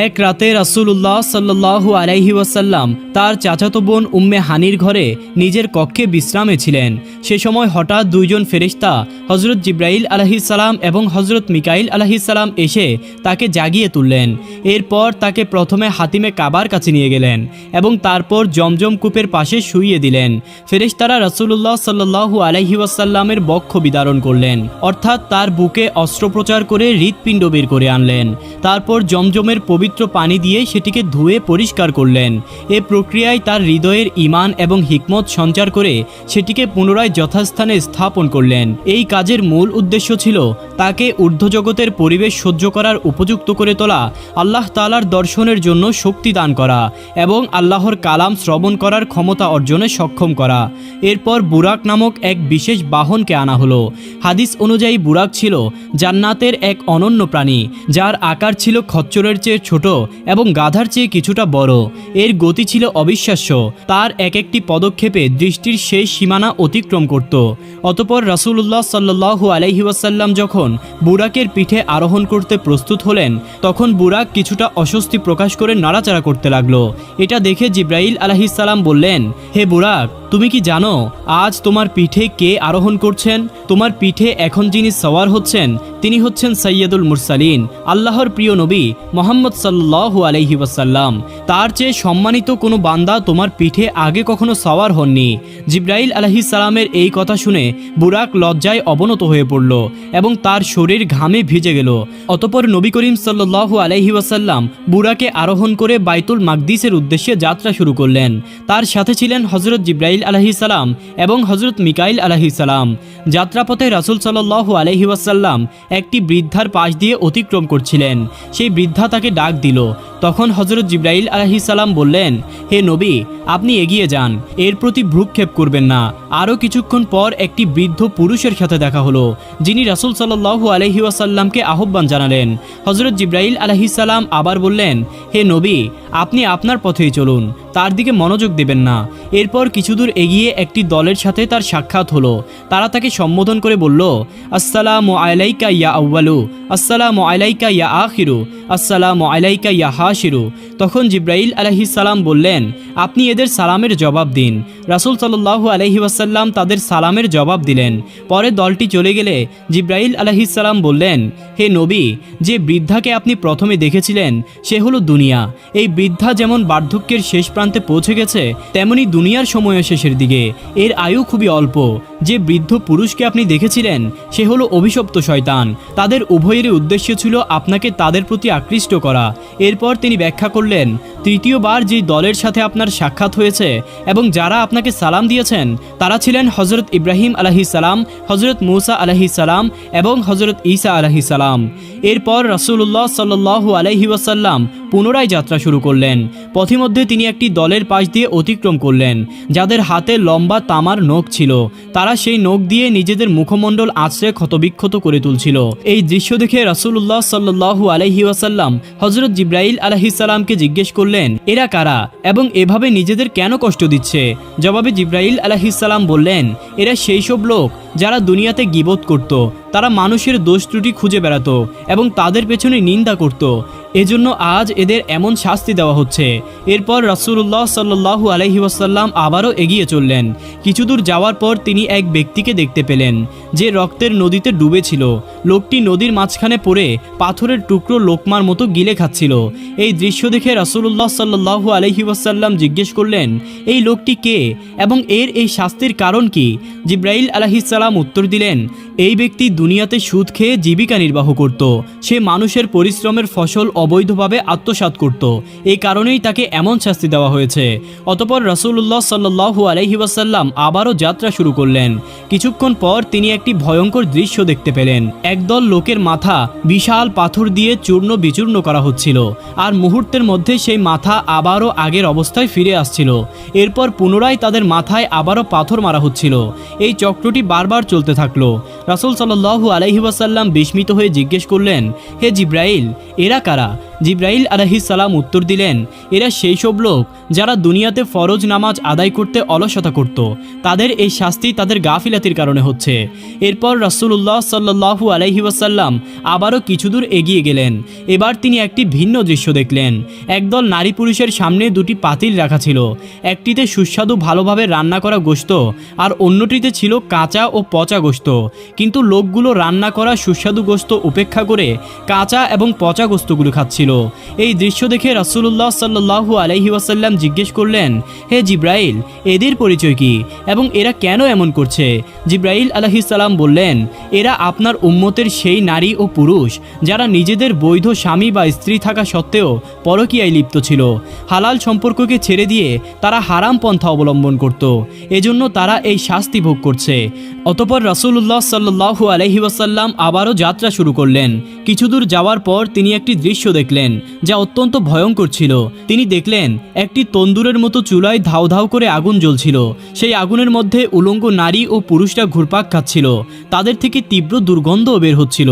এক রাতে রাসূলুল্লাহ সাল্লাল্লাহু আলাইহি ওয়াসাল্লাম তার চাচাতো বোন উম্মে হানির ঘরে নিজের কক্ষে বিশ্রামে ছিলেন। সে সময় হঠাৎ দুইজন ফেরেশতা হযরত জিবরাইল আলাইহিস সালাম এবং হযরত মিকাইল আলাইহিস সালাম এসে তাকে জাগিয়ে তুললেন। এরপর তাকে প্রথমে হাতিমে কাবার কাছে নিয়ে গেলেন এবং তারপর জমজম কূপের পাশে শুইয়ে দিলেন। ফেরেশতারা রাসূলুল্লাহ সাল্লাল্লাহু আলাইহি ওয়াসাল্লামের বক্ষ বিদারণ করলেন, অর্থাৎ তার বুকে অস্ত্রোপচার করে হৃৎপিণ্ড বের করে আনলেন। তারপর জমজমের পবিত্র পানি দিয়ে সেটিকে ধুয়ে পরিষ্কার করলেন। এ প্রক্রিয়ায় তার হৃদয়ের ঈমান এবং হিকমত সঞ্চার করে সেটিকে পুনরায় যথাস্থানে স্থাপন করলেন। এই কাজের মূল উদ্দেশ্য ছিল তাকে ঊর্ধ্বজগতের পরিবেশ সহ্য করার উপযুক্ত করে তোলা, আল্লাহ তাআলার দর্শনের জন্য শক্তি দান করা এবং আল্লাহর কালাম শ্রবণ করার ক্ষমতা অর্জনে সক্ষম করা। এরপর বুরাক নামক এক বিশেষ বাহনকে আনা হলো। হাদিস অনুযায়ী বুরাক ছিল জান্নাতের এক অনন্য প্রাণী, যার আকার ছিল খচ্চরের চেয়ে ছোট এবং গাধার চেয়ে কিছুটা বড়। এর গতি ছিল অবিশ্বাস্য। তার এক একটি পদক্ষেপে দৃষ্টির শেষ সীমানা অতিক্রম করত। অতঃপর রাসূলুল্লাহ সাল্লাল্লাহু আলাইহি ওয়াসাল্লাম যখন বুরাকের পিঠে আরোহণ করতে প্রস্তুত হলেন, তখন বুরাক কিছুটা অস্বস্তি প্রকাশ করে নাড়াচাড়া করতে লাগলো। এটা দেখে জিবরাইল আলাইহিস সালাম বললেন, হে বুরাক, তুমি কি জানো আজ তোমার পিঠে কে আরোহণ করছেন? তোমার পিঠে এখন যিনি সওয়ার হচ্ছেন তিনি হচ্ছেন সাইয়্যিদুল মুরসালিন, আল্লাহর প্রিয় নবী মুহাম্মদ সাল্লাল্লাহু আলাইহি ওয়াসাল্লাম। তার চেয়ে সম্মানিত কোনো বান্দা তোমার পিঠে আগে কখনো সওয়ার হননি। জিবরাইল আলাইহিস সালামের এই কথা শুনে বুরাক লজ্জায় অবনত হয়ে পড়ল এবং তার শরীর ঘামে ভিজে গেল। অতঃপর নবী করিম সাল্লাল্লাহু আলাইহি ওয়াসাল্লাম বুরাকে আরোহণ করে বাইতুল মাকদিসের উদ্দেশ্যে যাত্রা শুরু করলেন। তার সাথে ছিলেন হযরত জিবরাইল আলাইহিস সালাম এবং হযরত মিকাইল আলাইহিস সালাম। যাত্রাপথে রাসূল সাল্লাল্লাহু আলাইহি ওয়াসাল্লাম একটি বৃদ্ধার পাশ দিয়ে অতিক্রম করছিলেন। সেই বৃদ্ধা তাকে ডাক দিল। তখন হযরত জিবরাইল আলাইহিস সালাম বললেন, হে নবী, আপনি এগিয়ে যান, এর প্রতি ভ্রুক্ষেপ করবেন না। আরও কিছুক্ষণ পর একটি বৃদ্ধ পুরুষের সাথে দেখা হলো, যিনি রাসূল সাল্লাল্লাহু আলাইহি ওয়াসাল্লামকে আহ্বান জানালেন। হযরত জিবরাইল আলাইহিস সালাম আবার বললেন, হে নবী, আপনি আপনার পথেই চলুন, তার দিকে মনোযোগ দেবেন না। এরপর কিছুদূর এগিয়ে একটি দলের সাথে তার সাক্ষাৎ হলো। তারা তাকে সম্বোধন করে বলল, আসসালামু আলাইকা ইয়া আউয়ালু, আসসালামু আলাইকা ইয়া আখিরু, আসসালামু আলাইকা ইয়া হাশিরু। তখন জিবরাইল আলাইহিস সালাম বললেন, আপনি এদের সালামের জবাব দিন। রাসূল সাল্লাল্লাহু আলাইহি ওয়াসাল্লাম তাদের সালামের জবাব দিলেন। পরে দলটি চলে গেলে জিবরাইল আলাইহিস সালাম বললেন, হে নবী, যে বৃদ্ধাকে আপনি প্রথমে দেখেছিলেন সে হলো দুনিয়া। এই বৃদ্ধা যেমন বার্ধক্যের শেষ প্রান্তে পৌঁছে গেছে, তেমনি দুনিয়ার সময় শেষের দিকে। এর আয়ু খুবই অল্প। যে বৃদ্ধ পুরুষকে আপনি দেখেছিলেন সে হলো অভিশপ্ত শয়তান। তাদের উভয়েরই উদ্দেশ্য ছিল আপনাকে তাদের প্রতি আকৃষ্ট করা। এরপর তিনি ব্যাখ্যা করলেন, তৃতীয়বার যে দলের সাথে আপনার সাক্ষাৎ হয়েছে এবং যারা আপনাকে সালাম দিয়েছেন তারা ছিলেন হযরত ইব্রাহিম আলাইহিস সালাম, হযরত মূসা আলাইহিস সালাম এবং হযরত ঈসা আলাইহিস সালাম। এরপর রাসূলুল্লাহ সাল্লাল্লাহু আলাইহি ওয়াসাল্লাম পুনরায় যাত্রা শুরু করলেন। পথিমধ্যে তিনি একটি দলের পাশ দিয়ে অতিক্রম করলেন, যাদের হাতে লম্বা তামার নখ ছিল। তারা সেই নখ দিয়ে নিজেদের মুখমণ্ডল আঁচড়ে ক্ষতবিক্ষত করে তুলছিল। এই দৃশ্য দেখে রাসূলুল্লাহ সাল্লাল্লাহু আলাইহি ওয়াসাল্লাম হযরত জিবরাইল আলাইহিস সালামকে জিজ্ঞেস করলেন, এরা কারা এবং এভাবে নিজেদের কেন কষ্ট দিচ্ছে? জবাবে জিবরাইল আলাইহিস সালাম বললেন, এরা সেই সব লোক যারা দুনিয়াতে গীবত করত। তারা মানুষের দোষ ত্রুটি খুঁজে বেড়াতো এবং তাদের পেছনে নিন্দা করত। এজন্য আজ এদের এমন শাস্তি দেওয়া হচ্ছে। এরপর রাসূলুল্লাহ সাল্লাল্লাহু আলাইহি ওয়াসাল্লাম আবারও এগিয়ে চললেন। কিছুদূর যাওয়ার পর তিনি এক ব্যক্তিকে দেখতে পেলেন, যে রক্তের নদীতে ডুবেছিল। লোকটি নদীর মাঝখানে পড়ে পাথরের টুকরো লোকমার মতো গিলে খাচ্ছিল। এই দৃশ্য দেখে রাসূলুল্লাহ সাল্লাল্লাহু আলাইহি ওয়াসাল্লাম জিজ্ঞেস করলেন, এই লোকটি কে এবং এর এই শাস্তির কারণ কি? জিবরাইল আলাইহিস সালাম উত্তর দিলেন, এই ব্যক্তি দুনিয়াতে সুদ খেয়ে জীবিকা নির্বাহ করত। সে মানুষের পরিশ্রমের ফসল অবৈধভাবে আত্মসাৎ করত। এই কারণেই তাকে এমন শাস্তি দেওয়া হয়েছে। অতঃপর রাসূলুল্লাহ সাল্লাল্লাহু আলাইহি ওয়াসাল্লাম আবারও যাত্রা শুরু করলেন। কিছুক্ষণ পর তিনি একটি ভয়ঙ্কর দৃশ্য দেখতে পেলেন। একদল লোকের মাথা বিশাল পাথর দিয়ে চূর্ণ বিচূর্ণ করা হচ্ছিল, আর মুহূর্তের মধ্যে সেই মাথা আবারও আগের অবস্থায় ফিরে আসছিল। এরপর পুনরায় তাদের মাথায় আবারও পাথর মারা হচ্ছিল। এই চক্রটি বারবার চলতে থাকলো। রাসূল সাল্লাল্লাহু আলাইহি ওয়াসাল্লাম বিস্মিত হয়ে জিজ্ঞেস করলেন, হে জিবরাইল, এরা কারা জিব্রাইল আলাইহিস সালাম উত্তর দিলেন, এরা সেই সব লোক যারা দুনিয়াতে ফরজ নামাজ আদায় করতে অলসতা করত, তাদের এই শাস্তি তাদের গাফিলাতির কারণে হচ্ছে। এরপর রাসূলুল্লাহ সাল্লাল্লাহু আলাইহি ওয়াসাল্লাম আবারও কিছু দূর এগিয়ে গেলেন। এবার তিনি একটি ভিন্ন দৃশ্য দেখলেন। একদল নারী পুরুষের সামনে দুটি পাতিল রাখা ছিল। একটিতে সুস্বাদু ভালোভাবে রান্না করা গোশত আর অন্যটিতে ছিল কাঁচা ও পচা গোশত। কিন্তু লোকগুলো রান্না করা সুস্বাদু গোশত উপেক্ষা করে কাঁচা এবং পচা গোশতগুলো খাচ্ছিল। এই দৃশ্য দেখে রাসূলুল্লাহ সাল্লাল্লাহু আলাইহি ওয়াসাল্লাম জিজ্ঞেস করলেন, হে জিব্রাইল, এদের পরিচয় কি এবং এরা কেন এমন করছে? জিব্রাইল আলাইহিস সালাম বললেন, এরা আপনার উম্মতের সেই নারী ও পুরুষ যারা নিজেদের বৈধ স্বামী বা স্ত্রী থাকা সত্ত্বেও পরকীয়ায় লিপ্ত ছিল। হালাল সম্পর্ককে ছেড়ে দিয়ে তারা হারাম পন্থা অবলম্বন করত, এজন্য তারা এই শাস্তি ভোগ করছে। অতঃপর রাসূলুল্লাহ সাল্লাল্লাহু আলাইহি ওয়াসাল্লাম আবারও যাত্রা শুরু করলেন। কিছু দূর যাওয়ার পর তিনি একটি দৃশ্য দেখলেন যা অত্যন্ত ভয়ঙ্কর ছিল। তিনি দেখলেন একটি তন্দুরের মতো চুলায় ধাউ ধাউ করে আগুন জ্বলছিল। সেই আগুনের মধ্যে উলঙ্গ নারী ও পুরুষরা ঘুরপাক খাচ্ছিল। তাদের থেকে তীব্র দুর্গন্ধও বের হচ্ছিল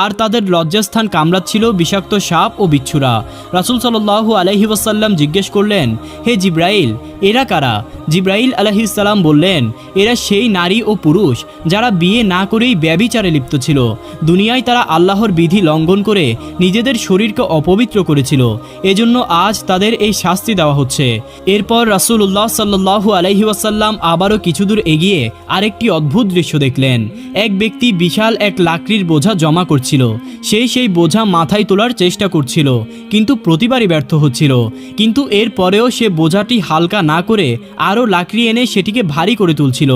আর তাদের লজ্জাস্থান কামড়াচ্ছিল বিষাক্ত সাপ ও বিচ্ছুরা। রাসূল সাল্লাল্লাহু আলাইহি ওয়াসাল্লাম জিজ্ঞেস করলেন, হে জিব্রাইল, এরা কারা? জিব্রাইল আলাইহিস সালাম বললেন, এরা সেই নারী ও পুরুষ যারা বিয়ে না করেই ব্যভিচারে লিপ্ত ছিল। দুনিয়ায় তারা আল্লাহর বিধি লঙ্ঘন করে নিজেদের শরীরকে অপবিত্র করেছিল, এজন্য আজ তাদের এই শাস্তি দেওয়া হচ্ছে। এরপর রাসূলুল্লাহ সাল্লাল্লাহু আলাইহি ওয়াসাল্লাম আবারও কিছু দূর এগিয়ে আরেকটি অদ্ভুত দৃশ্য দেখলেন। এক ব্যক্তি বিশাল এক লাকড়ির বোঝা জমা করছিল। সেই বোঝা মাথায় তোলার চেষ্টা করছিল, কিন্তু প্রতিবারই ব্যর্থ হচ্ছিল। কিন্তু এর পরেও সে বোঝাটি হালকা না করে আরও লাকড়ি এনে সেটিকে ভারী করে তুলছিল।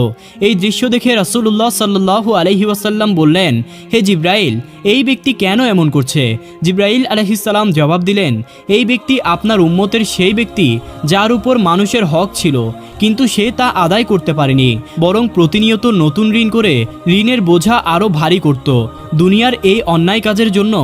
এই দৃশ্য দেখে রাসূলুল্লাহ সাল্লাল্লাহু আলাইহি ওয়াসাল্লাম বললেন, হে জিব্রাইল, এই ব্যক্তি কেন এমন করছে? জিব্রাইল আলাইহিস সালাম জবাব দিলেন, এই ব্যক্তি আপনার উম্মতের সেই ব্যক্তি যার উপর মানুষের হক ছিল, কিন্তু সে তা আদায় করতে পারেনি, বরং প্রতিনিয়ত নতুন ঋণ করে ঋণের বোঝা আরও ভারী করত। দুনিয়ার এই অন্যায় কাজের জন্য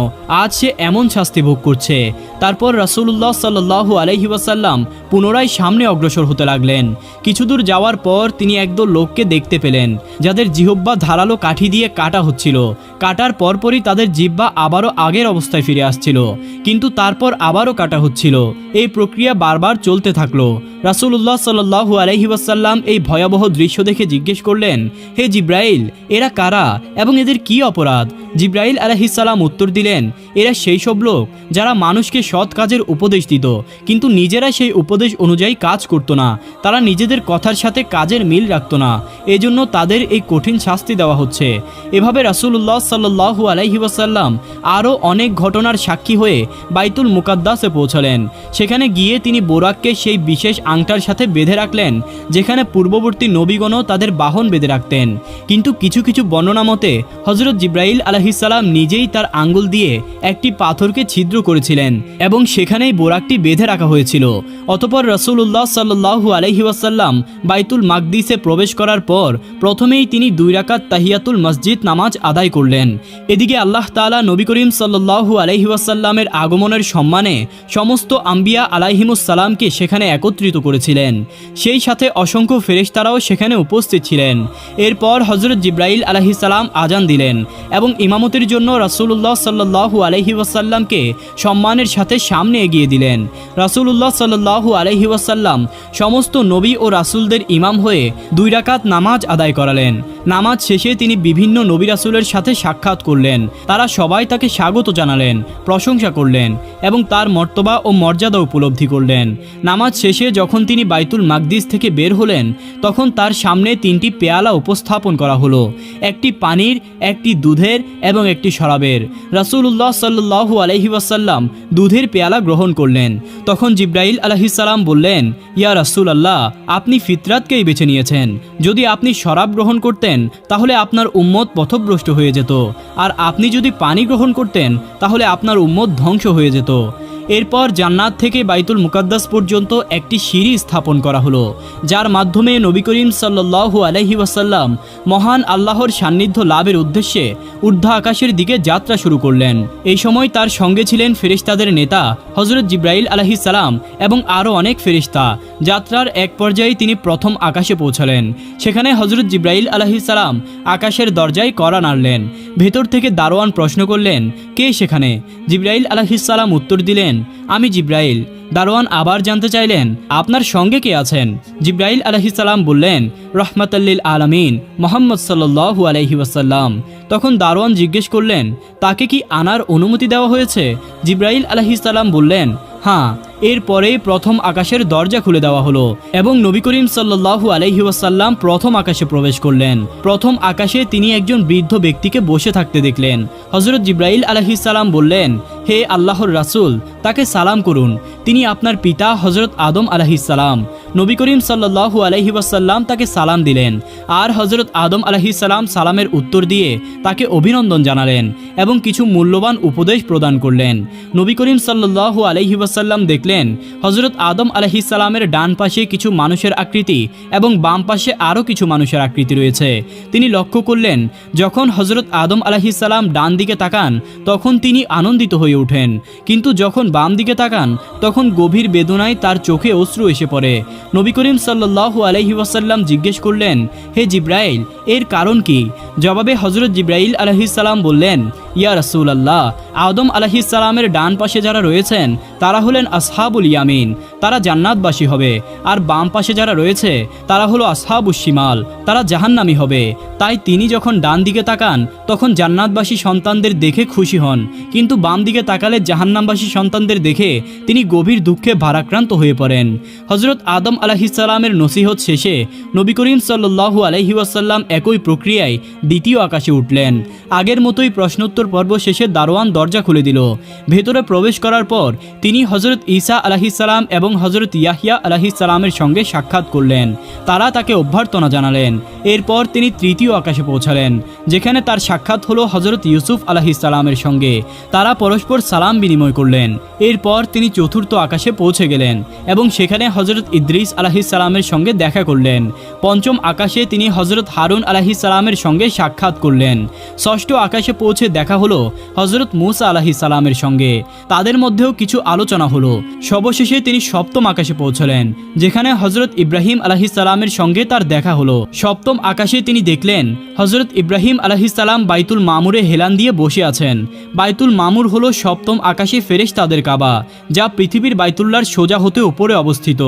আজ সে এমন শাস্তি ভোগ করছে। তারপর রাসূলুল্লাহ সাল্লাল্লাহু আলাইহি ওয়াসাল্লাম পুনরায় সামনে অগ্রসর হতে লাগলেন। কিছু দূর যাওয়ার পর তিনি একদল লোককে দেখতে পেলেন যাদের জিহ্বা ধারালো কাঠি দিয়ে কাটা হচ্ছিল। কাটার পরপরই তাদের জিহ্বা আবারও আগের অবস্থায় ফিরে আসছিল, কিন্তু তারপর আবারও কাটা হচ্ছিল। এই প্রক্রিয়া বারবার চলতে থাকলো। রাসূলুল্লাহ সাল্লাল্লাহু আলাইহি ওয়াসাল্লাম এই ভয়াবহ দৃশ্য দেখে জিজ্ঞেস করলেন, হে জিব্রাইল, এরা কারা এবং এদের কি অপরাধ? জিব্রাইল আলাইহিস সালাম উত্তর দিলেন, এরা সেই সব লোক যারা মানুষকে সৎ কাজের উপদেশ দিত, কিন্তু নিজেরা সেই উপদেশ অনুযায়ী কাজ করত না। তারা নিজেদের কথার সাথে কাজের মিল রাখত না, এজন্য তাদের এই কঠিন শাস্তি দেওয়া হচ্ছে। এভাবে রাসূলুল্লাহ সাল্লাল্লাহু আলাইহি ওয়াসাল্লাম আরও অনেক ঘটনার সাক্ষী হয়ে বাইতুল মুকাদ্দাসে পৌঁছালেন। সেখানে গিয়ে তিনি বোরাককে সেই বিশেষ আংটার সাথে বেঁধে রাখলেন যেখানে পূর্ববর্তী নবীগণও তাদের বাহন বেঁধে রাখতেন। কিন্তু কিছু কিছু বর্ণনা মতে হযরত জিব্রাইল আলাইহিস সালাম নিজেই তার আঙ্গুল দিয়ে একটি পাথরকে ছিদ্র করেছিলেন এবং সেখানেই বোরাকটি বেঁধে রাখা হয়েছিল। অতঃপর রাসূলুল্লাহ সাল্লাল্লাহু আলাইহি ওয়াসাল্লাম বাইতুল মাকদিসে প্রবেশ করার পর প্রথমেই তিনি 2 রাকাত তাহিয়াতুল মসজিদ নামাজ আদায় করলেন। এদিকে আল্লাহ তাআলা নবী করিম সাল্লাল্লাহু আলাইহি ওয়াসাল্লামের আগমনের সম্মানে সমস্ত আম্বিয়া আলাইহিমুস সালামকে সেখানে একত্রিত করেছিলেন। সেই সাথে অসংখ্য ফেরেশতারাও সেখানে উপস্থিত ছিলেন। এরপর হযরত জিব্রাইল আলাইহিস সালাম আজান দিলেন এবং ইমামতির জন্য রাসূলুল্লাহ সাল্লাল্লাহু আলাইহি ওয়াসাল্লামকে সম্মানের সাথে সামনে এগিয়ে দিলেন। রাসূলুল্লাহ সাল্লাল্লাহু আলাইহি ওয়াসাল্লাম সমস্ত নবী ও রাসূলদের ইমাম হয়ে 2 রাকাত নামাজ আদায় করালেন। নামাজ শেষে তিনি বিভিন্ন নবী রাসূলের সাথে সাক্ষাৎ করলেন। তারা সবাই তাকে স্বাগত জানালেন, প্রশংসা করলেন এবং তার মর্তবা ও মর্যাদা উপলব্ধি করলেন। নামাজ শেষে যখন তিনি বাইতুল মাকদিস থেকে বের হলেন, তখন তার সামনে 3টি পেয়ালা উপস্থাপন করা হলো, একটি পানির, একটি দুধের এবং একটি শরাবের। রাসূলুল্লাহ সাল্লাল্লাহু আলাইহি ওয়াসাল্লাম দুধের পেয়ালা গ্রহণ করলেন। তখন জিব্রাইল আলাইহিস সালাম বললেন, ইয়া রাসূলুল্লাহ, আপনি ফিতরাতকেই বেছে নিয়েছেন। যদি আপনি শরাব গ্রহণ করতেন তাহলে আপনার উম্মত পথভ্রষ্ট হয়ে যেত, আর আপনি যদি পানি গ্রহণ করতেন তাহলে আপনার উম্মত ধ্বংস হয়ে যেত। এরপর জান্নাত থেকে বাইতুল মুকাদ্দাস পর্যন্ত একটি সিঁড়ি স্থাপন করা হলো, যার মাধ্যমে নবী করিম সাল্লাল্লাহু আলাইহি ওয়াসাল্লাম মহান আল্লাহর সান্নিধ্য লাভের উদ্দেশ্যে ঊর্ধ্ব আকাশের দিকে যাত্রা শুরু করলেন। এই সময় তার সঙ্গে ছিলেন ফেরেশতাদের নেতা হযরত জিব্রাইল আলাইহিস সালাম এবং আরও অনেক ফেরেশতা, যাত্রার এক পর্যায়ে তিনি প্রথম আকাশে পৌঁছালেন। সেখানে হযরত জিবরাইল আলাইহিস সালাম আকাশের দরজায় কড়া নাড়লেন। ভেতর থেকে দারোয়ান প্রশ্ন করলেন, কে সেখানে? জিবরাইল আলাইহিস সালাম উত্তর দিলেন, আমি জিবরাইল। দারোয়ান আবার জানতে চাইলেন, আপনার সঙ্গে কে আছেন? জিবরাইল আলাইহিস সালাম বললেন, রহমাতাল্লিল আলামিন মুহাম্মদ সাল্লাল্লাহু আলাইহি ওয়াসাল্লাম। তখন দারোয়ান জিজ্ঞেস করলেন, তাকে কি আনার অনুমতি দেওয়া হয়েছে? জিবরাইল আলাইহিস সালাম বললেন, হ্যাঁ। এরপরেই প্রথম আকাশের দরজা খুলে দেওয়া হলো এবং নবী করিম সাল্লাল্লাহু আলাইহি ওয়াসাল্লাম প্রথম আকাশে প্রবেশ করলেন। প্রথম আকাশে তিনি একজন বৃদ্ধ ব্যক্তিকে বসে থাকতে দেখলেন। হযরত জিবরাইল আলাইহিস সালাম বললেন, হে আল্লাহর রাসূল, তাকে সালাম করুন, তিনি আপনার পিতা হযরত আদম আলাইহিস সালাম। নবী করিম সাল্লাল্লাহু আলাইহি ওয়াসাল্লাম তাকে সালাম দিলেন আর হযরত আদম আলাইহিস সালাম সালামের উত্তর দিয়ে তাকে অভিনন্দন জানালেন এবং কিছু মূল্যবান উপদেশ প্রদান করলেন। নবী করিম সাল্লাল্লাহু আলাইহি ওয়াসাল্লাম দেখলেন হযরত আদম আলাইহিস সালামের ডান পাশে কিছু মানুষের আকৃতি এবং বাম পাশে আরও কিছু মানুষের আকৃতি রয়েছে। তিনি লক্ষ্য করলেন যখন হযরত আদম আলাইহিস সালাম ডান দিকে তাকান তখন তিনি আনন্দিত হয়ে ওঠেন, কিন্তু যখন বাম দিকে তাকান তখন গভীর বেদনায় তার চোখে অশ্রু এসে পড়ে। নবী করিম সাল্লাল্লাহু আলাইহি ওয়াসাল্লাম জিজ্ঞেস করলেন, হে জিবরাইল, এর কারণ কি? জবাবে হযরত জিবরাইল আলাইহিস সালাম বললেন, ইয়া রাসূলুল্লাহ, আদম আলাইহিস সালামের ডান পাশে যারা রয়েছেন তারা হলেন আসহাবুল ইয়ামিন, তারা জান্নাতবাসী হবে, আর বাম পাশে যারা রয়েছে তারা হলো আসহাবুশ শিমাল, তারা জাহান্নামী হবে। তাই তিনি যখন ডান দিকে তাকান তখন জান্নাতবাসী সন্তানদের দেখে খুশি হন, কিন্তু বাম দিকে তাকালে জাহান্নামবাসী সন্তানদের দেখে তিনি গভীর দুঃখে ভারাক্রান্ত হয়ে পড়েন। হযরত আদম আলাইহিস সালামের নসিহত শেষে নবী করিম সাল্লাল্লাহু আলাইহি ওয়াসাল্লাম একই প্রক্রিয়ায় দ্বিতীয় আকাশে উঠলেন। আগের মতোই প্রশ্নোত্তর পর্ব শেষে দারোয়ান দরজা খুলে দিল। ভেতরে প্রবেশ করার পর তিনি হযরত ঈসা আলাইহিস সালাম এবং হযরত ইয়াহইয়া আলাইহিস সালামের সঙ্গে সাক্ষাৎ করলেন। তারা তাকে অভ্যর্থনা জানালেন। এরপর তিনি তৃতীয় আকাশে পৌঁছালেন, যেখানে তার সাক্ষাৎ হলো হযরত ইউসুফ আলাইহিস সালামের সঙ্গে। তারা পরস্পর সালাম বিনিময় করলেন। এরপর তিনি চতুর্থ আকাশে পৌঁছে গেলেন এবং সেখানে হযরত ইদ্রিস আলাইহিস সালামের সঙ্গে দেখা করলেন। পঞ্চম আকাশে তিনি হযরত হারুন আলাইহিস সালামের সঙ্গে সাক্ষাৎ করলেন। ষষ্ঠ আকাশে পৌঁছে দেখা হলো হযরত মূসা আলাইহিস সালামের সঙ্গে। তাদের মধ্যেও কিছু আলোচনা হলো। সর্বশেষে তিনি সপ্তম আকাশে পৌঁছলেন, যেখানে হযরত ইব্রাহিম আলাইহিস সালামের সঙ্গে তার দেখা হলো। সপ্তম আকাশে তিনি দেখলেন হযরত ইব্রাহিম আলাইহিস সালাম বাইতুল মামুরে হেলান দিয়ে বসে আছেন। বাইতুল মামুর হলো সপ্তম আকাশে ফেরেশতাদের কাবা, যা পৃথিবীর বাইতুল্লাহর সোজা হতে উপরে অবস্থিত।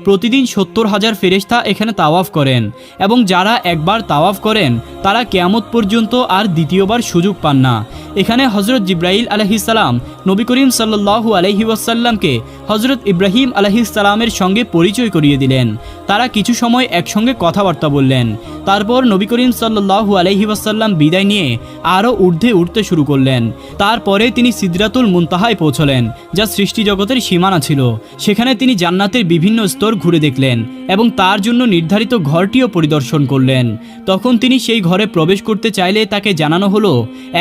প্রতিদিন ৭০,০০০ ফেরেশতা এখানে তাওয়াফ করেন এবং যারা একবার তাওয়াফ করেন তারা কিয়ামত পর্যন্ত আর দ্বিতীয়বার সুযোগ পান না। এখানে হযরত জিবরাইল আলাইহিস সালাম নবী করিম সাল্লাল্লাহু আলাইহি ওয়াসাল্লামকে হযরত ইব্রাহিম আলাইহিস সালামের সঙ্গে পরিচয় করিয়ে দিলেন। তারা কিছু সময় একসঙ্গে কথাবার্তা বললেন। তারপর নবী করিম সাল্লাল্লাহু আলাইহি ওয়াসাল্লাম বিদায় নিয়ে আরও ঊর্ধ্বে উঠতে শুরু করলেন। তারপরে তিনি সিদরাতুল মুনতাহায় পৌঁছলেন, যা সৃষ্টি জগতের সীমানা ছিল। সেখানে তিনি জান্নাতের বিভিন্ন স্তর ঘুরে দেখলেন এবং তার জন্য নির্ধারিত ঘরটিও পরিদর্শন করলেন। তখন তিনি সেই ঘরে প্রবেশ করতে চাইলে তাকে জানানো হলো,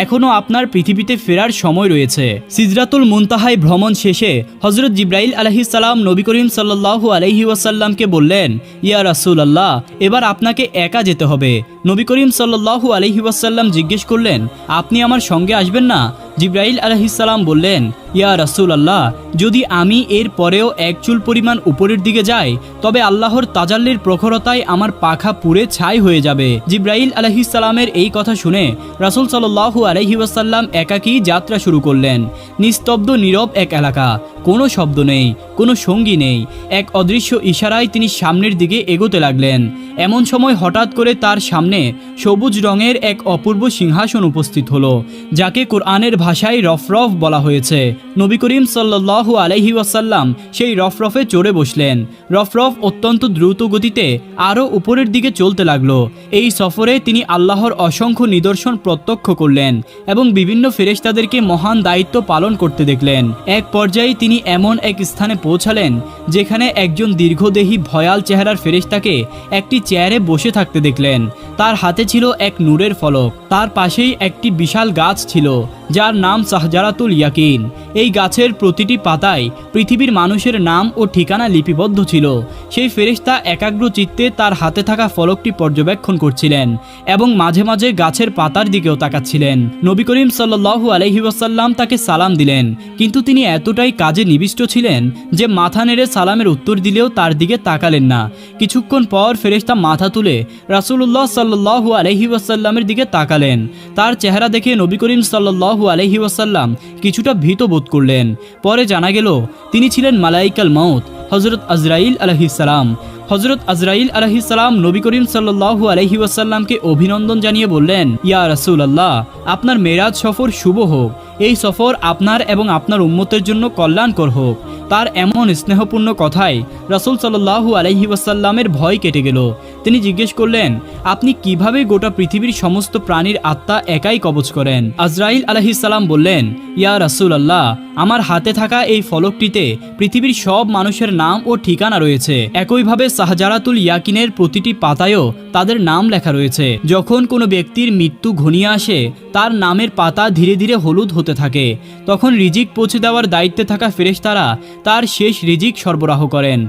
এখনও আপনার পৃথিবীতে ফেরার সময় রয়েছে। সিদরাতুল মুনতাহায় ভ্রমণ শেষে হযরত জিবরাইল আলাইহিস সালাম নবী করিম সাল্লাল্লাহু আলাইহি ওয়াসাল্লামকে বললেন, ইয়া রাসূলুল্লাহ, এবার আপনাকে একা যেতে হবে। নবী করিম সাল্লাল্লাহু আলাইহি ওয়াসাল্লাম জিজ্ঞেস করলেন, আপনি আমার সঙ্গে আসবেন না? জিবরাইল আলাইহিস সালাম বললেন, ইয়া রাসূলুল্লাহ, যদি আমি এর পরেও এক চুল পরিমাণ উপরের দিকে যাই তবে আল্লাহর তাজাল্লির প্রখরতায় আমার পাখা পুড়ে ছাই হয়ে যাবে। জিবরাইল আলাইহিস সালামের এই কথা শুনে রাসূল সাল্লাল্লাহু আলাইহি ওয়াসাল্লাম একাকী যাত্রা শুরু করলেন। নিস্তব্ধ নীরব এক এলাকা, কোনো শব্দ নেই, কোনো সঙ্গী নেই। এক অদৃশ্য ইশারায় তিনি সামনের দিকে এগোতে লাগলেন। এমন সময় হঠাৎ করে তার সামনে সবুজ রঙের এক অপূর্ব সিংহাসন উপস্থিত হলো, যাকে কোরআনের ভাষায় রফরফ বলা হয়েছে। নবী করিম সাল্লাল্লাহু আলাইহি ওয়াসাল্লাম সেই রফরফে চড়ে বসলেন। রফরফ অত্যন্ত দ্রুত গতিতে আরও উপরের দিকে চলতে লাগলো। এই সফরে তিনি আল্লাহর অসংখ্য নিদর্শন প্রত্যক্ষ করলেন এবং বিভিন্ন ফেরেশতাদেরকে মহান দায়িত্ব পালন করতে দেখলেন। এক পর্যায়ে তিনি এমন এক স্থানে পৌঁছালেন যেখানে একজন দীর্ঘদেহী ভয়াল চেহারার ফেরেশতাকে একটি চেয়ারে বসে থাকতে দেখলেন। তার হাতে ছিল এক নূরের ফলক, তার পাশেই একটি বিশাল গাছ ছিল যার নাম শাহজারাতুল ইয়াকিন। এই গাছের প্রতিটি পাতায় পৃথিবীর মানুষের নাম ও ঠিকানা লিপিবদ্ধ ছিল। সেই ফেরেশতা একাগ্র চিত্তে তার হাতে থাকা ফলকটি পর্যবেক্ষণ করছিলেন এবং মাঝে মাঝে গাছের পাতার দিকেও তাকাচ্ছিলেন। নবী করিম সাল্লাল্লাহু আলাইহি ওয়াসাল্লাম তাকে সালাম দিলেন, কিন্তু তিনি এতটাই কাজে নিবিষ্ট ছিলেন যে মাথা নেড়ে সালামের উত্তর দিলেও তার দিকে তাকালেন না। কিছুক্ষণ পর ফেরেশতা মাথা তুলে রাসূলুল্লাহ সাল্লাল্লাহু আলাইহি ওয়াসাল্লামের দিকে তাকালেন। তার চেহারা দেখে নবী করিম সাল্লাল্লাহু আলাইহি ওয়াসাল্লাম কিছুটা ভীত বোধ করলেন। পরে জানা গেল তিনি ছিলেন মালাইকাল মাউত হযরত আজরাইল আলাইহিস সালাম। হযরত আজরাইল আলাইহিস সালাম নবী করিম সাল্লাল্লাহু আলাইহি ওয়াসাল্লামকে অভিনন্দন জানিয়ে বললেন, ইয়া রাসূলুল্লাহ, আপনার মেরাজ সফর শুভ হোক। এই সফর আপনার এবং আপনার উম্মতের জন্য কল্যাণকর হোক। তার এমন স্নেহপূর্ণ কথায় রাসূল সাল্লাল্লাহু আলাইহি ওয়াসাল্লামের ভয় কেটে গেল। তিনি জিজ্ঞেস করলেন, আপনি কিভাবে গোটা পৃথিবীর সমস্ত প্রাণীর আত্মা একাই কবজ করেন? আজরাইল আলাইহিস সালাম বললেন, ইয়া রাসূলুল্লাহ, আমার হাতে থাকা এই ফলকটিতে পৃথিবীর সব মানুষের নাম ও ঠিকানা রয়েছে। একইভাবে শাহজারাতুল ইয়াকিনের প্রতিটি পাতায়ও তাদের নাম লেখা রয়েছে। যখন কোনো ব্যক্তির মৃত্যু ঘনিয়ে আসে তার নামের পাতা ধীরে ধীরে হলুদ হতে থাকে। তখন রিজিক পৌঁছে দেওয়ার দায়িত্বে থাকা ফেরেশতারা তার শেষ রিজিক সরবরাহ করেন।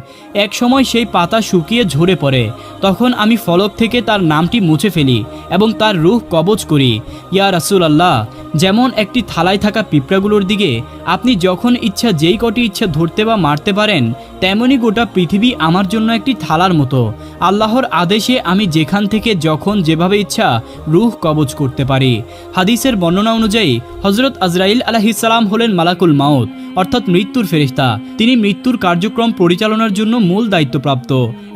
এক সময় সেই পাতা শুকিয়ে ঝরে পড়ে। তখন আমি ফলক থেকে তার নামটি মুছে ফেলি এবং তার রূহ কবজ করি। ইয়া রাসূলুল্লাহ, যেমন একটি থালায় থাকা পিঁপড়াগুলোর দিকে আপনি যখন ইচ্ছা যেই কটি ইচ্ছা ধরতে বা মারতে পারেন, তেমনি গোটা পৃথিবী আমার জন্য একটি থালার মতো। আল্লাহর আদেশে আমি যেখান থেকে যখন যেভাবে ইচ্ছা রূহ কবজ করতে পারি। হাদিসের বর্ণনা অনুযায়ী হযরত আজরাইল আলাইহিস সালাম হলেন মালাকুল মাউত, অর্থাৎ মৃত্যুর ফেরেশতা। তিনি মৃত্যুর কার্যক্রম পরিচালনার জন্য মূল দায়িত্বপ্রাপ্ত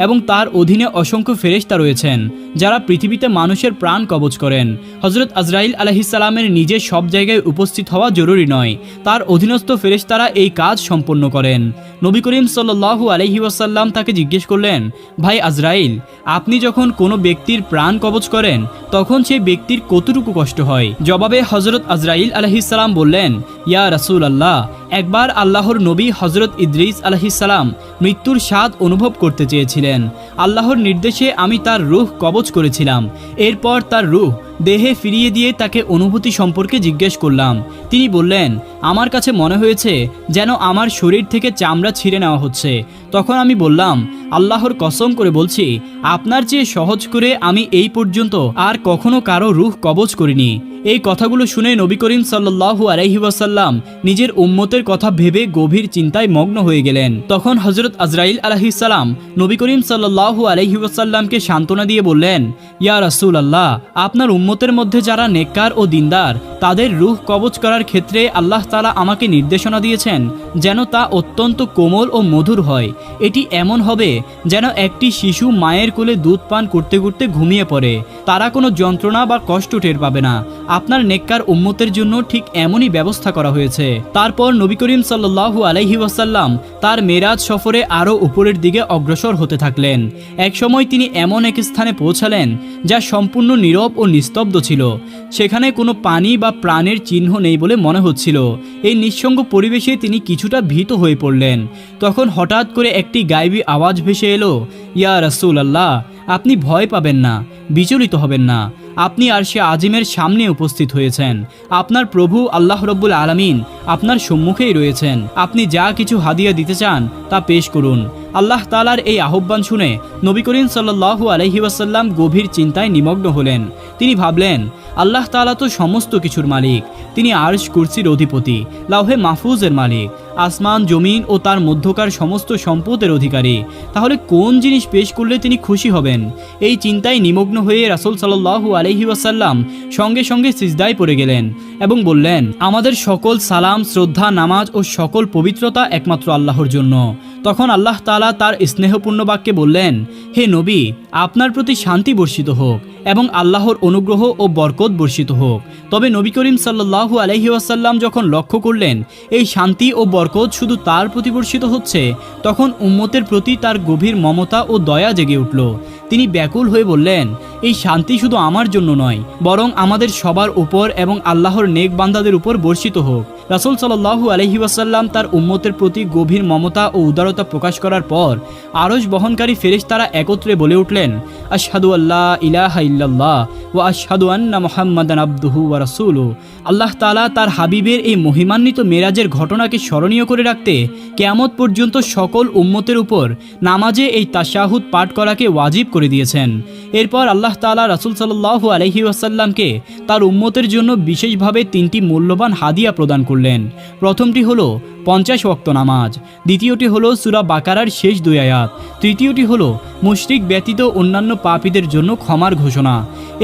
এবং তার অধীনে অসংখ্য ফেরেশতা রয়েছেন যারা পৃথিবীতে মানুষের প্রাণ কবজ করেন। হযরত আজরাইল আলাইহিস সালামের নিজে সব জায়গায় উপস্থিত হওয়া জরুরি নয়, তার অধীনস্থ ফেরেশতারা এই কাজ সম্পন্ন করেন। নবী করিম সাল্লাল্লাহু আলাইহি ওয়াসাল্লাম তাকে জিজ্ঞেস করলেন, ভাই আজরাইল, আপনি যখন কোনো ব্যক্তির প্রাণ কবজ করেন তখন সেই ব্যক্তির কতটুকু কষ্ট হয়? জবাবে হযরত আজরাইল আলাইহিস সালাম বললেন, ইয়া রাসূলুল্লাহ, একবার আল্লাহর নবী হযরত ইদ্রিস আলাইহিস সালাম মৃত্যুর স্বাদ অনুভব করতে চেয়েছিলেন। আল্লাহর নির্দেশে আমি তার রূহ কবজ করেছিলাম। এরপর তার রূহ দেহে ফিরিয়ে দিয়ে তাকে অনুভূতি সম্পর্কে জিজ্ঞেস করলাম। তিনি বললেন, আমার কাছে মনে হয়েছে যেন আমার শরীর থেকে চামড়া ছিঁড়ে নেওয়া হচ্ছে। তখন আমি বললাম, আল্লাহর কসম করে বলছি, আপনার চেয়ে সহজ করে আমি এই পর্যন্ত আর কখনো কারো রূহ কবজ করিনি। এই কথাগুলো শুনে নবী করিম সাল্লাল্লাহু আলাইহি ওয়াসাল্লাম নিজের উম্মতের কথা ভেবে গভীর চিন্তায় মগ্ন হয়ে গেলেন। তখন হযরত আজরাইল আলাইহিস সালাম নবী করিম সাল্লাল্লাহু আলাইহি ওয়াসাল্লামকে সান্ত্বনা দিয়ে বললেন, ইয়া রাসূলুল্লাহ, আপনার উম্মতের মধ্যে যারা নেককার ও দিনদার তাদের রূহ কবজ করার ক্ষেত্রে আল্লাহ তাআলা আমাকে নির্দেশনা দিয়েছেন যেন তা অত্যন্ত কোমল ও মধুর হয়। এটি এমন হবে যেন একটি শিশু মায়ের কোলে দুধ পান করতে করতে ঘুমিয়ে পড়ে। তারা কোনো যন্ত্রণা বা কষ্ট টের পাবে না। আপনার নেককার উম্মতের জন্য ঠিক এমনই ব্যবস্থা করা হয়েছে। তারপর নবী করিম সাল্লাল্লাহু আলাইহি ওয়াসাল্লাম তার মেরাজ সফরে আরও উপরের দিকে অগ্রসর হতে থাকলেন। এক সময় তিনি এমন এক স্থানে পৌঁছালেন যা সম্পূর্ণ নীরব ও নিস্তব্ধ ছিল। সেখানে কোনো পানি বা প্রাণের চিহ্ন নেই বলে মনে হচ্ছিল। এই নিঃসঙ্গ পরিবেশে তিনি কিছুটা ভীত হয়ে পড়লেন। তখন হঠাৎ করে একটি গায়েবী আওয়াজ ভেসে এলো, ইয়া রাসূলুল্লাহ, আপনি ভয় পাবেন না, বিচলিত হবেন না। আপনি আরশে আজিমের সামনে উপস্থিত হয়েছেন। আপনার প্রভু আল্লাহ রব্বুল আলামিন আপনার সম্মুখেই রয়েছেন। আপনি যা কিছু হাদিয়া দিতে চান তা পেশ করুন। আল্লাহ তাআলার এই আহ্বান শুনে নবী করিম সাল্লাল্লাহু আলাইহি ওয়াসাল্লাম গভীর চিন্তায় নিমগ্ন হলেন। তিনি ভাবলেন, আল্লাহ তাআলা তো সমস্ত কিছুর মালিক। তিনি আরশ কুরসির অধিপতি, লাউহে মাহফুজের মালিক, আসমান জমিন ও তার মধ্যকার সমস্ত সম্পদের অধিকারী। তাহলে কোন জিনিস পেশ করলে তিনি খুশি হবেন? এই চিন্তায় নিমগ্ন হয়ে রাসূল সাল্লাল্লাহু আলাইহি ওয়াসাল্লাম সঙ্গে সঙ্গে সিজদায় পড়ে গেলেন এবং বললেন, আমাদের সকল সালাম, শ্রদ্ধা, নামাজ ও সকল পবিত্রতা একমাত্র আল্লাহর জন্য। তখন আল্লাহ তাআলা তার স্নেহপূর্ণ বাক্যে বললেন, হে নবী, আপনার প্রতি শান্তি বর্ষিত হোক এবং আল্লাহর অনুগ্রহ ও বরকত বর্ষিত হোক। তবে নবী করিম সাল্লাল্লাহু আলাইহি ওয়াসাল্লাম যখন লক্ষ্য করলেন এই শান্তি ও বরকত শুধু তার প্রতি বর্ষিত হচ্ছে, তখন উম্মতের প্রতি তার গভীর মমতা ও দয়া জেগে উঠল। তিনি ব্যাকুল হয়ে বললেন, এই শান্তি শুধু আমার জন্য নয়, বরং আমাদের সবার উপর এবং আল্লাহর নেক বান্দাদের উপর বর্ষিত হোক। রাসূল সাল্লাল্লাহু আলাইহি ওয়াসাল্লাম তার উম্মতের প্রতি গভীর মমতা ও উদারতা প্রকাশ করার পর আরশ বহনকারী ফেরেশতারা একত্রে বলে উঠলেন, আশহাদু আল্লা ইলাহা ইল্লাল্লাহ ওয়া আশহাদু আন্না মুহাম্মাদান আবদুহু ওয়া রাসূলুহু। আল্লাহ তাআলা তার হাবিবের এই মহিমান্বিত মেরাজের ঘটনাকে স্মরণীয় করে রাখতে কিয়ামত পর্যন্ত সকল উম্মতের উপর নামাজে এই তাশাহুদ পাঠ করাকে ওয়াজিব করে দিয়েছেন। এরপর আল্লাহ তাআলা রাসূল সাল্লাল্লাহু আলাইহি ওয়াসাল্লামকে তার উম্মতের জন্য বিশেষভাবে 3টি মূল্যবান হাদিয়া প্রদান করলেন। প্রথমটি হলো 50 ওয়াক্ত নামাজ, দ্বিতীয়টি হলো সূরা বাকারার শেষ 2 আয়াত, তৃতীয়টি হলো মুশরিক ব্যতীত অন্যান্য পাপীদের জন্য ক্ষমার ঘোষণা।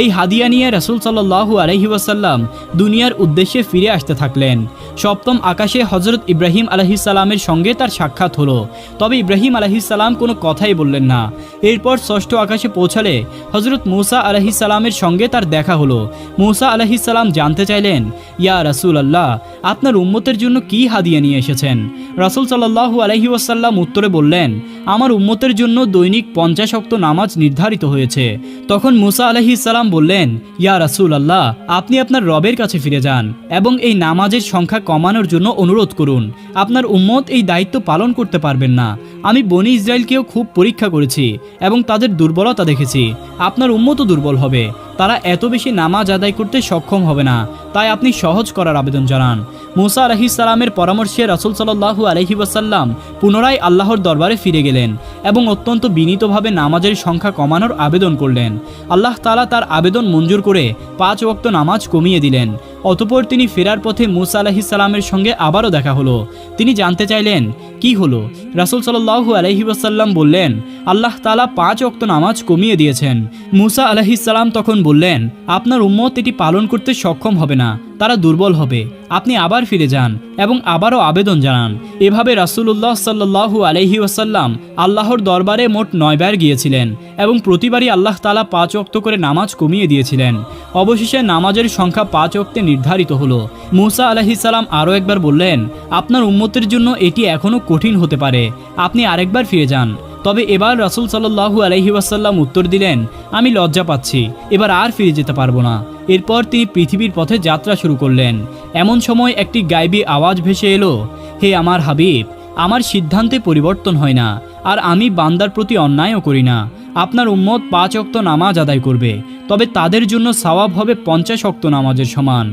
এই হাদিয়া নিয়ে রাসূল সাল্লাল্লাহু আলাইহি ওয়াসাল্লাম দুনিয়ার উদ্দেশ্যে ফিরে আসতে থাকলেন। সপ্তম আকাশে হযরত ইব্রাহিম আলাইহিস সালামের সঙ্গে তার সাক্ষাৎ হলো, তবে ইব্রাহিম আলাইহিস সালাম কোনো কথাই বললেন না। এরপর ষষ্ঠ আকাশে পৌঁছালে হযরত মূসা আলাইহিস সালামের সঙ্গে তার দেখা হলো। মূসা আলাইহিস সালাম জানতে চাইলেন, ইয়া রাসূলুল্লাহ, আপনার উম্মতের জন্য কি হাদিয়া নিয়ে এসেছেন? রাসূল সাল্লাল্লাহু আলাইহি ওয়াসাল্লাম উত্তরে বললেন, আমার উম্মতের জন্য দৈনিক 50 ওয়াক্ত নামাজ নির্ধারিত হয়েছে। তখন মূসা আলাইহিস সালাম বললেন, ইয়া রাসূলুল্লাহ, আপনি আপনার রবের কাছে ফিরে যান এবং এই নামাজের সংখ্যা কমানোর জন্য অনুরোধ করুন। আপনার উম্মত এই দায়িত্ব পালন করতে পারবেন না। আমি বনি ইসরায়েলকেও খুব পরীক্ষা করেছি এবং তাদের দুর্বলতা দেখেছি। আপনার উম্মতও দুর্বল হবে, তারা এত বেশি নামাজ আদায় করতে সক্ষম হবে না, তাই আপনি সহজ করার আবেদন জানান। মূসা আলাইহিস সালামের পরামর্শে রাসূল সাল্লাল্লাহু আলাইহি ওয়াসাল্লাম পুনরায় আল্লাহর দরবারে ফিরে গেলেন এবং অত্যন্ত বিনীতভাবে নামাজের সংখ্যা কমানোর আবেদন করলেন। আল্লাহ তাআলা তার আবেদন মঞ্জুর করে 5 ওয়াক্ত নামাজ কমিয়ে দিলেন। অতঃপর তিনি ফেরার পথে মূসা আলাইহিস সালামের সঙ্গে আবারও দেখা হলো। তিনি জানতে চাইলেন, কি হলো? রাসূল সাল্লাল্লাহু আলাইহি ওয়াসাল্লাম বললেন, আল্লাহ তাআলা 5 ওয়াক্ত নামাজ কমিয়ে দিয়েছেন। মূসা আলাইহিস সালাম তখন বললেন, আপনার উম্মত এটি পালন করতে সক্ষম হবে না, তারা দুর্বল হবে। আপনি আবার ফিরে যান এবং আবারও আবেদন জানান। এভাবে রাসূলুল্লাহ সাল্লাল্লাহু আলাইহি ওয়াসাল্লাম আল্লাহর দরবারে মোট 9 বার গিয়েছিলেন এবং প্রতিবারই আল্লাহ তাআলা 5 ওয়াক্ত করে নামাজ কমিয়ে দিয়েছিলেন। অবশেষে নামাজের সংখ্যা 5 ওয়াক্তে নির্ধারিত হলো। মূসা আলাইহিস সালাম আরও একবার বললেন, আপনার উম্মতের জন্য এটি এখনও কঠিন হতে পারে, আপনি আরেকবার ফিরে যান। তবে এবার রাসূল সাল্লাল্লাহু আলাইহি ওয়াসাল্লাম উত্তর দিলেন, আমি লজ্জা পাচ্ছি, এবার আর ফিরে যেতে পারবো না। এরপর তিনি পৃথিবীর পথে যাত্রা শুরু করলেন। এমন সময় একটি গায়বী আওয়াজ ভেসে এলো, হে আমার হাবিব, আমার সিদ্ধান্তে পরিবর্তন হয় না, আর আমি বান্দার প্রতি অন্যায়ও করি না। আপনার উম্মত 5 ওয়াক্ত নামাজ আদায় করবে, তবে তাদের জন্য সওয়াব হবে 50 ওয়াক্ত নামাজের সমান।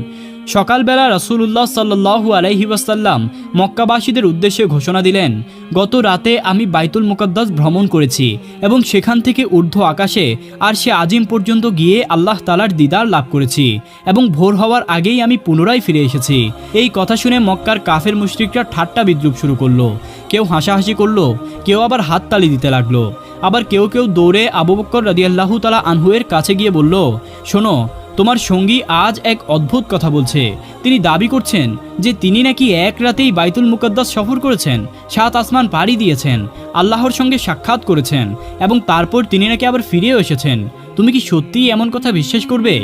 সকালবেলা রাসূলুল্লাহ সাল্লাল্লাহু আলাইহি ওয়াসাল্লাম মক্কাবাসীদের উদ্দেশ্যে ঘোষণা দিলেন, গত রাতে আমি বাইতুল মুকাদ্দাস ভ্রমণ করেছি এবং সেখান থেকে ঊর্ধ্ব আকাশে আরশে আজিম পর্যন্ত গিয়ে আল্লাহ তাআলার দিদার লাভ করেছি এবং ভোর হওয়ার আগেই আমি পুনরায় ফিরে এসেছি। এই কথা শুনে মক্কার কাফের মুশরিকরা ঠাট্টা বিদ্রুপ শুরু করলো। কেউ হাসাহাসি করলো, কেউ আবার হাততালি দিতে লাগলো। আবার কেউ কেউ দৌড়ে আবু বকর রাদিয়াল্লাহু তাআলা আনহু এর কাছে গিয়ে বলল, শোনো, তোমার সঙ্গী আজ এক অদ্ভুত কথা বলছে। তিনি দাবি করছেন যে তিনি নাকি এক রাতেই বাইতুল মুকাদ্দাস সফর করেছেন, 7 আসমান পাড়ি দিয়েছেন, আল্লাহর সঙ্গে সাক্ষাৎ করেছেন এবং তারপর তিনি নাকি আবার ফিরেও এসেছেন। তুমি কি সত্যিই এমন কথা বিশ্বাস করবে?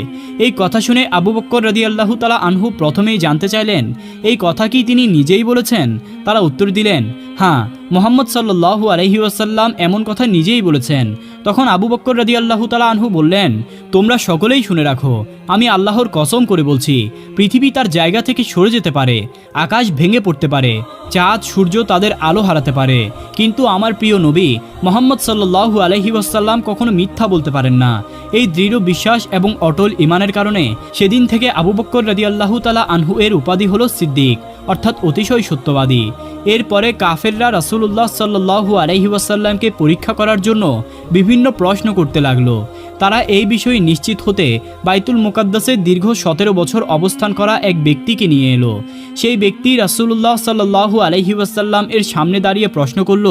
এই কথা শুনে আবু বকর রাদিয়াল্লাহু তাআলা আনহু প্রথমেই জানতে চাইলেন, এই কথা কি তিনি নিজেই বলেছেন? তারা উত্তর দিলেন, হ্যাঁ, মুহাম্মদ সাল্লাল্লাহু আলাইহি ওয়াসাল্লাম এমন কথা নিজেই বলেছেন। তখন আবু বকর রাদিয়াল্লাহু তাআলা আনহু বললেন, তোমরা সকলেই শুনে রাখো, আমি আল্লাহর কসম করে বলছি, পৃথিবী তার জায়গা থেকে সরে যেতে পারে, আকাশ ভেঙে পড়তে পারে, চাঁদ সূর্য তাদের আলো হারাতে পারে, কিন্তু আমার প্রিয় নবী মুহাম্মদ সাল্লাল্লাহু আলাইহি ওয়াসাল্লাম কখনো মিথ্যা বলতে পারেন না। এই দৃঢ় বিশ্বাস এবং অটল ঈমানের কারণে সেদিন থেকে আবু বকর রাদিয়াল্লাহু তাআলা আনহু এর উপাধি হলো সিদ্দিক, অর্থাৎ অতিশয় সত্যবাদী। এরপরে কাফেররা রাসূলুল্লাহ সাল্লাল্লাহু আলাইহি ওয়াসাল্লামকে পরীক্ষা করার জন্য বিভিন্ন প্রশ্ন করতে লাগলো। তারা এই বিষয়ে নিশ্চিত হতে বাইতুল মুকাদ্দাসে দীর্ঘ 17 বছর অবস্থান করা এক ব্যক্তিকে নিয়ে এলো। সেই ব্যক্তি রাসূলুল্লাহ সাল্লাল্লাহু আলাইহি ওয়াসাল্লাম এর সামনে দাঁড়িয়ে প্রশ্ন করল,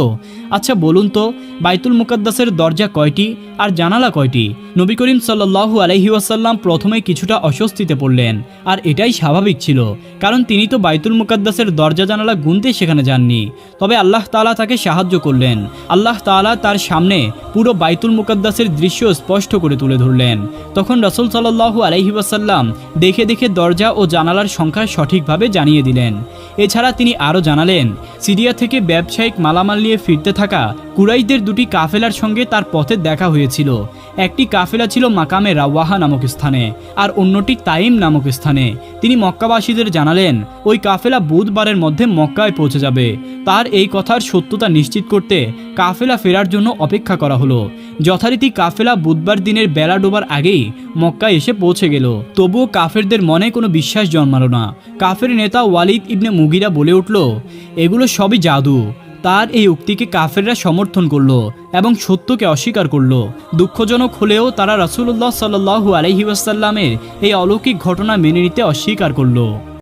আচ্ছা বলুন তো, বাইতুল মুকাদ্দাসের দরজা কয়টি আর জানালা কয়টি? নবী করিম সাল্লাল্লাহু আলাইহি ওয়াসাল্লাম প্রথমে কিছুটা অস্বস্তিতে পড়লেন, আর এটাই স্বাভাবিক ছিল, কারণ তিনি তো বাইতুল মুকাদ্দাসের দরজা জানালা গুনতে সেখানে যাননি। তবে আল্লাহ তাআলা তাকে সাহায্য করলেন। আল্লাহ তাআলা তার সামনে পুরো বাইতুল মুকাদ্দাসের দৃশ্য স্পষ্ট করে তুলে ধরলেন। তখন রাসূল সাল্লাল্লাহু আলাইহি ওয়াসাল্লাম দেখে দেখে দরজা ও জানালার সংখ্যা সঠিকভাবে জানিয়ে দিলেন। এছাড়া তিনি আরও জানালেন, সিরিয়া থেকে ব্যবসায়িক মালামাল নিয়ে ফিরতে থাকা কুরাইশদের দুটি কাফেলার সঙ্গে তার পথে দেখা হয়েছিল। একটি কাফেলা ছিল মাকামে রাওয়াহা নামক স্থানে, আর অন্যটি তাইম নামক স্থানে। তিনি মক্কাবাসীদের জানালেন, ওই কাফেলা বুধবারের মধ্যে মক্কায় পৌঁছে যাবে। তার এই কথার সত্যতা নিশ্চিত করতে কাফেলা ফেরার জন্য অপেক্ষা করা হলো। যথারীতি কাফেলা বুধবার দিনের বেলা ডোবার আগেই মক্কায় এসে পৌঁছে গেল। তবুও কাফেরদের মনে কোনো বিশ্বাস জন্মালো না। কাফের নেতা ওয়ালিদ ইবনে মুগিরা বলে উঠল, এগুলো সবই জাদু। তার এই উক্তিকে কাফেররা সমর্থন করলো এবং সত্যকে অস্বীকার করলো। দুঃখজনক হলেও তারা রাসূলুল্লাহ সাল্লাল্লাহু আলাইহি ওয়াসাল্লামের এই অলৌকিক ঘটনা মেনে নিতে অস্বীকার করলো।